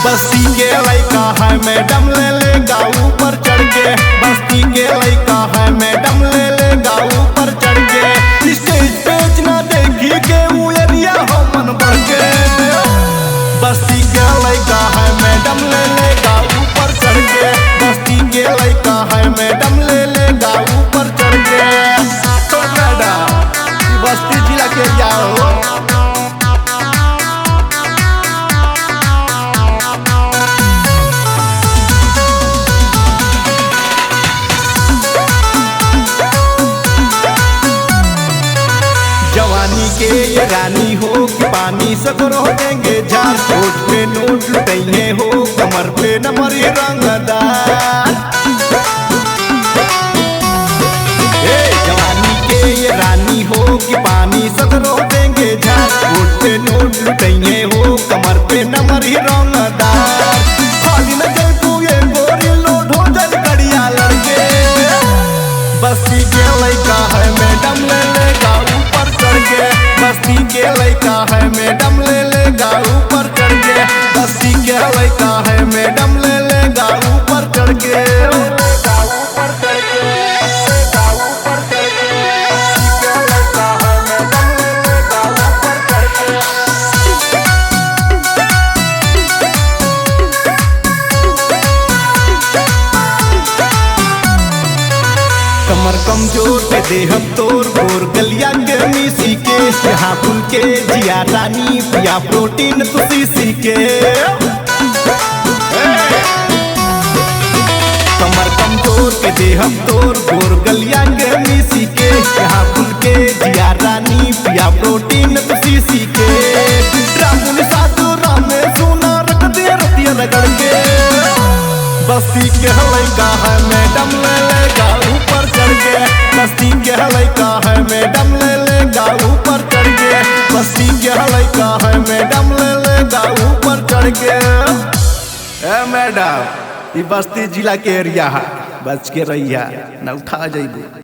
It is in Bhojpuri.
बस्ती के लइका है मैडम ले लेगा ऊपर चढ़ के। बस्ती के लइका है मैडम ले लेगा ऊपर चढ़ के। स्टेज पे ना देखी के वो एरिया हो मन बढ़ के। बस्ती के लइका है मैडम ले लेगा ऊपर चढ़ के। बस्ती के लइका है मैडम ले लेगा ऊपर चढ़ के। तो मैडम बस्ती जिला के जाओ। जवानी के ये रानी हो कि पानी सगर हो देंगे झार। होठ पे नोट लुटाइए हो कमर पे नंबर रंगदार। जवानी के ये रानी हो कि पानी सगर हो देंगे झार। होठ पे नोट लुटाइए हो कमर पे नंबर रंगदार। खाली न जाए तू ये गोरी लोड हो जाए कड़िया लड़के। बस्ती के लइका है मैडम ले लेगा ऊपर चढ़ के। बस्ती के लइका है मैडम ले लेगा ऊपर चढ़ के। बस्ती के लइका है मैडम ले लेगा ऊपर चढ़ के। कमर कमजोर पे देहब तोर गोर गलिया के मिसी के। यहाँ फूल के जिया रानी पिया प्रोटीन तुसी के। कमर कमजोर पे देहब तोर गोर गलिया के मिसी के। यहाँ फूल के जिया रानी पिया प्रोटीन तुसी के। रामुन साधु रामे सोना रख दे रतिया रगड़ के। बस्ती के लइका है मैडम ले लेगा ऊपर चढ़ के। बस्ती के लइका है मैडम ले लेगा ऊपर चढ़ के। बस्ती के लइका है मैडम ले लेगा ऊपर चढ़ के। ए मैडम ये बस्ती जिला के एरिया है, बच के रहिया न उठा जाइए।